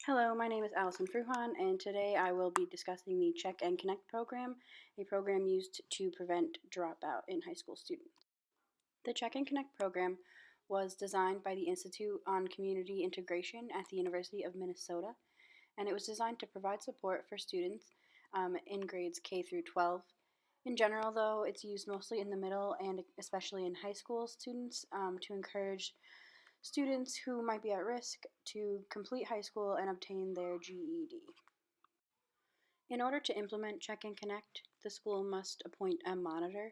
Hello, my name is Allison Fruhan, and today I will be discussing the Check and Connect program, a program used to prevent dropout in high school students. The Check and Connect program was designed by the Institute on Community Integration at the University of Minnesota, and it was designed to provide support for students in grades K through 12. In general, though, it's used mostly in the middle and especially in high school students to encourage students who might be at risk to complete high school and obtain their GED. In order to implement Check and Connect, the school must appoint a monitor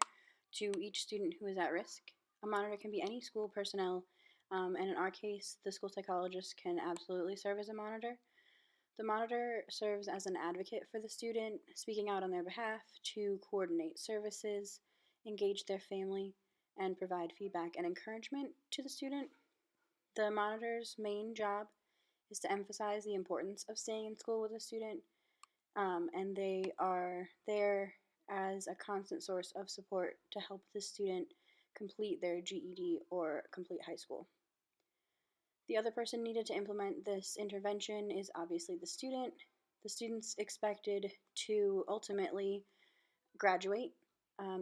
to each student who is at risk. A monitor can be any school personnel, and in our case, the school psychologist can absolutely serve as a monitor. The monitor serves as an advocate for the student, speaking out on their behalf to coordinate services, engage their family, and provide feedback and encouragement to the student. The monitor's main job is to emphasize the importance of staying in school with a student, and they are there as a constant source of support to help the student complete their GED or complete high school. The other person needed to implement this intervention is obviously the student. The student's expected to ultimately graduate.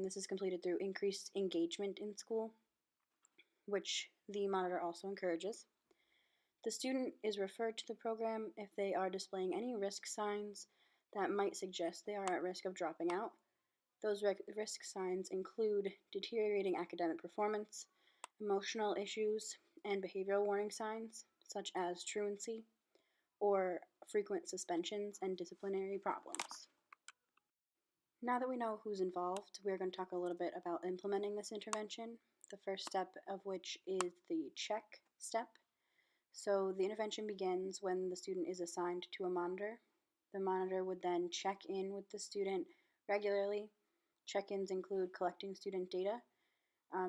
This is completed through increased engagement in school, which the monitor also encourages. The student is referred to the program if they are displaying any risk signs that might suggest they are at risk of dropping out. Those risk signs include deteriorating academic performance, emotional issues, and behavioral warning signs, such as truancy or frequent suspensions and disciplinary problems. Now that we know who's involved, we're going to talk a little bit about implementing this intervention, the first step of which is the check step. So the intervention begins when the student is assigned to a monitor. The monitor would then check in with the student regularly. Check-ins include collecting student data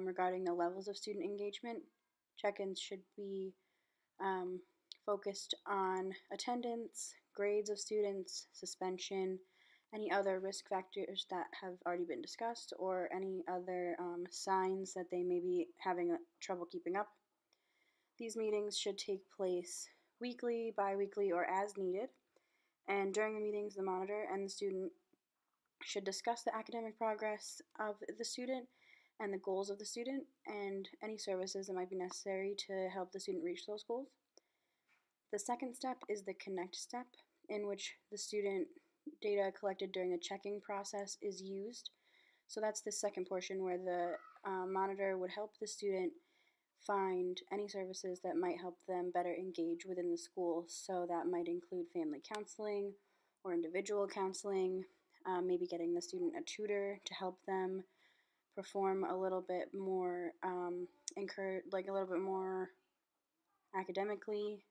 regarding the levels of student engagement. Check-ins should be focused on attendance, grades of students, suspension, any other risk factors that have already been discussed, or any other signs that they may be having trouble keeping up. These meetings should take place weekly, bi-weekly, or as needed. And during the meetings, the monitor and the student should discuss the academic progress of the student and the goals of the student and any services that might be necessary to help the student reach those goals. The second step is the connect step, in which the student data collected during the checking process is used. So that's the second portion where the monitor would help the student find any services that might help them better engage within the school. So that might include family counseling or individual counseling, maybe getting the student a tutor to help them perform a little bit more, a little bit more academically.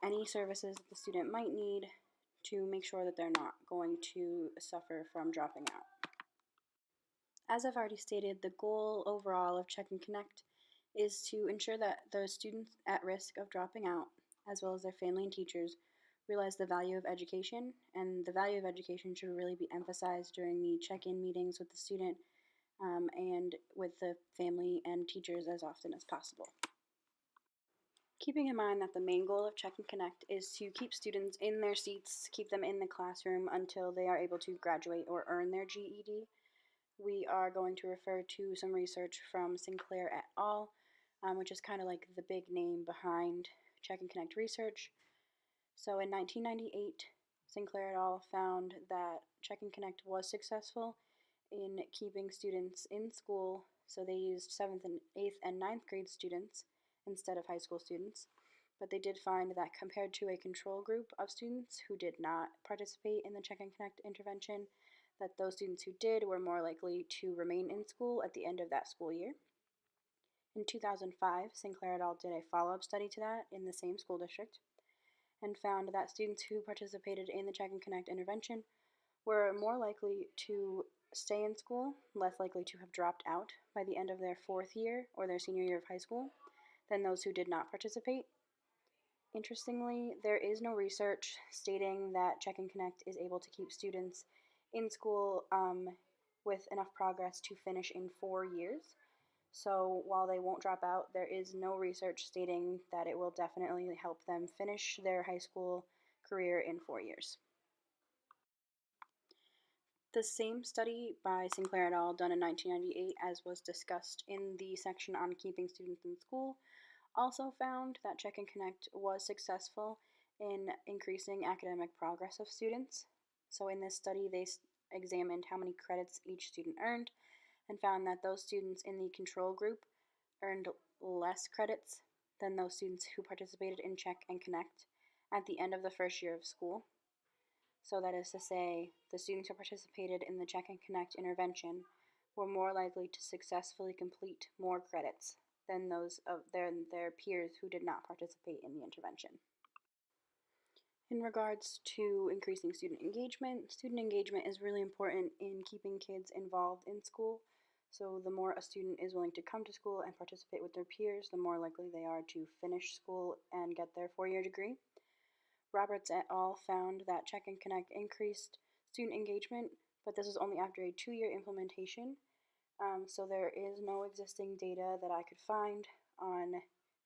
Any services that the student might need to make sure that they're not going to suffer from dropping out. As I've already stated, the goal overall of Check and Connect is to ensure that those students at risk of dropping out, as well as their family and teachers, realize the value of education, and the value of education should really be emphasized during the check-in meetings with the student and with the family and teachers as often as possible. Keeping in mind that the main goal of Check and Connect is to keep students in their seats, keep them in the classroom until they are able to graduate or earn their GED, we are going to refer to some research from Sinclair et al., which is kind of like the big name behind Check and Connect research. So in 1998, Sinclair et al. Found that Check and Connect was successful in keeping students in school, so they used 7th and 8th and 9th grade students instead of high school students. But they did find that compared to a control group of students who did not participate in the Check and Connect intervention, that those students who did were more likely to remain in school at the end of that school year. In 2005, Sinclair et al. Did a follow-up study to that in the same school district and found that students who participated in the Check and Connect intervention were more likely to stay in school, less likely to have dropped out by the end of their 4th year or their senior year of high school than those who did not participate. Interestingly, there is no research stating that Check and Connect is able to keep students in school with enough progress to finish in 4 years. So while they won't drop out, there is no research stating that it will definitely help them finish their high school career in 4 years. The same study by Sinclair et al., done in 1998, as was discussed in the section on keeping students in school, also found that Check and Connect was successful in increasing academic progress of students. So in this study, they examined how many credits each student earned and found that those students in the control group earned less credits than those students who participated in Check and Connect at the end of the first year of school. So that is to say, the students who participated in the Check and Connect intervention were more likely to successfully complete more credits than those of their peers who did not participate in the intervention. In regards to increasing student engagement is really important in keeping kids involved in school. So the more a student is willing to come to school and participate with their peers, the more likely they are to finish school and get their 4-year degree. Roberts et al. Found that Check and Connect increased student engagement, but this was only after a 2-year implementation. So there is no existing data that I could find on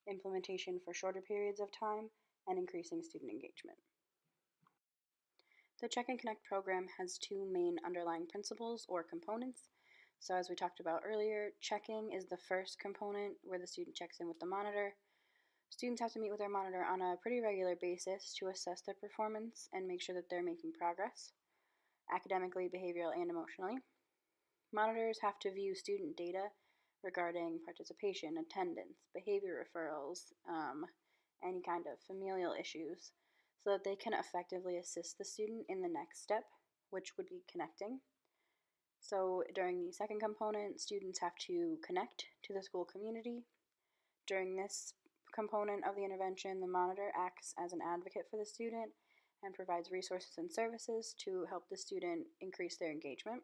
implementation for shorter periods of time and increasing student engagement. The Check and Connect program has two main underlying principles or components. So as we talked about earlier, checking is the first component where the student checks in with the monitor. Students have to meet with their monitor on a pretty regular basis to assess their performance and make sure that they're making progress, academically, behavioral, and emotionally. Monitors have to view student data regarding participation, attendance, behavior referrals, any kind of familial issues, so that they can effectively assist the student in the next step, which would be connecting. So during the second component, students have to connect to the school community. During this component of the intervention, the monitor acts as an advocate for the student and provides resources and services to help the student increase their engagement.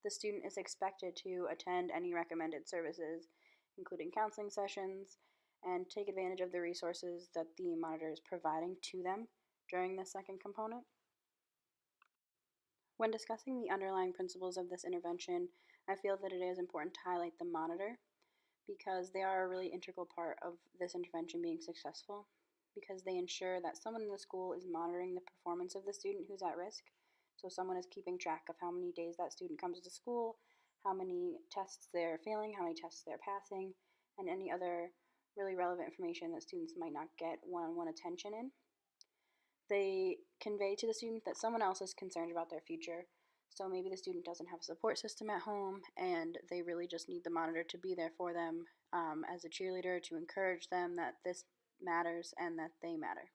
The student is expected to attend any recommended services, including counseling sessions, and take advantage of the resources that the monitor is providing to them during the second component. When discussing the underlying principles of this intervention, I feel that it is important to highlight the monitor because they are a really integral part of this intervention being successful, because they ensure that someone in the school is monitoring the performance of the student who's at risk. So someone is keeping track of how many days that student comes to school, how many tests they're failing, how many tests they're passing, and any other really relevant information that students might not get one-on-one attention in. They convey to the student that someone else is concerned about their future. So maybe the student doesn't have a support system at home and they really just need the monitor to be there for them as a cheerleader to encourage them that this matters and that they matter.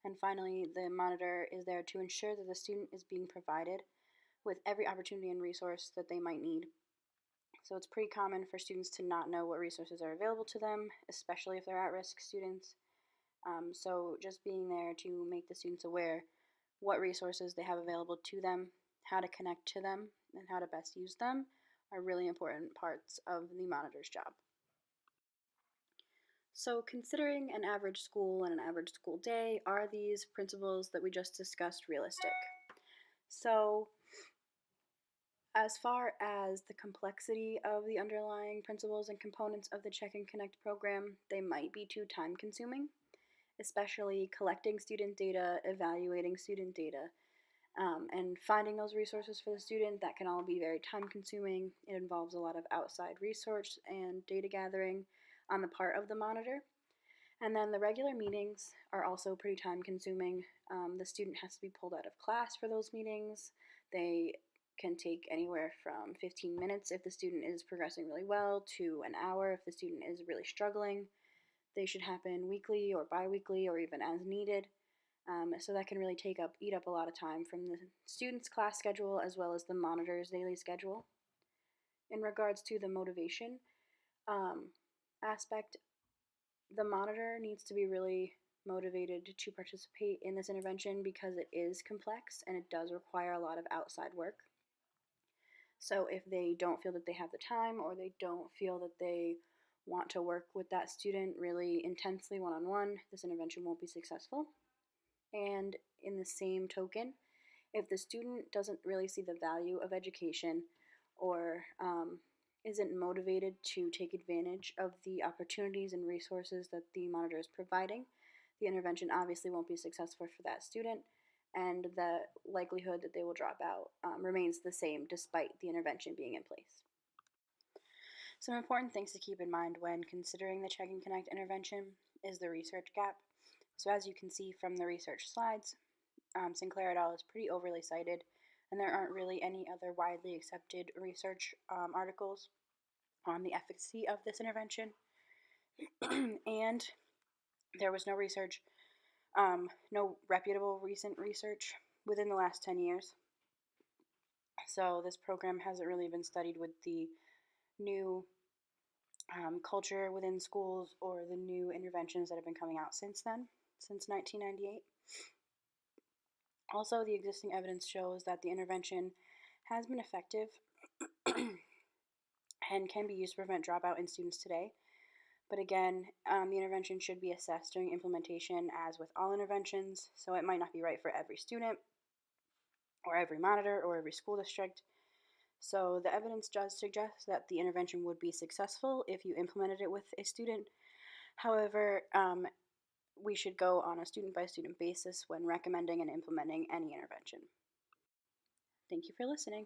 And finally, the monitor is there to ensure that the student is being provided with every opportunity and resource that they might need. So it's pretty common for students to not know what resources are available to them, especially if they're at-risk students. So just being there to make the students aware what resources they have available to them, how to connect to them, and how to best use them are really important parts of the monitor's job. So considering an average school and an average school day, are these principles that we just discussed realistic? So as far as the complexity of the underlying principles and components of the Check and Connect program, they might be too time consuming, especially collecting student data, evaluating student data, and finding those resources for the student. That can all be very time consuming. It involves a lot of outside research and data gathering on the part of the monitor. And then the regular meetings are also pretty time consuming. The student has to be pulled out of class for those meetings. They can take anywhere from 15 minutes if the student is progressing really well to an hour if the student is really struggling. They should happen weekly or bi-weekly or even as needed. So that can really eat up a lot of time from the student's class schedule as well as the monitor's daily schedule. In regards to the motivation aspect, the monitor needs to be really motivated to participate in this intervention because it is complex and it does require a lot of outside work. So if they don't feel that they have the time or they don't feel that they want to work with that student really intensely one-on-one, this intervention won't be successful. And in the same token, if the student doesn't really see the value of education or isn't motivated to take advantage of the opportunities and resources that the monitor is providing, the intervention obviously won't be successful for that student, and the likelihood that they will drop out remains the same despite the intervention being in place. Some important things to keep in mind when considering the Check and Connect intervention is the research gap. So as you can see from the research slides, Sinclair et al. Is pretty overly cited, and there aren't really any other widely accepted research articles on the efficacy of this intervention. And there was no research, no reputable recent research within the last 10 years. So this program hasn't really been studied with the new culture within schools or the new interventions that have been coming out since then, since 1998. Also, the existing evidence shows that the intervention has been effective and can be used to prevent dropout in students today. But again, the intervention should be assessed during implementation as with all interventions, so it might not be right for every student or every monitor or every school district. So the evidence does suggest that the intervention would be successful if you implemented it with a student. However, we should go on a student by student basis when recommending and implementing any intervention. Thank you for listening.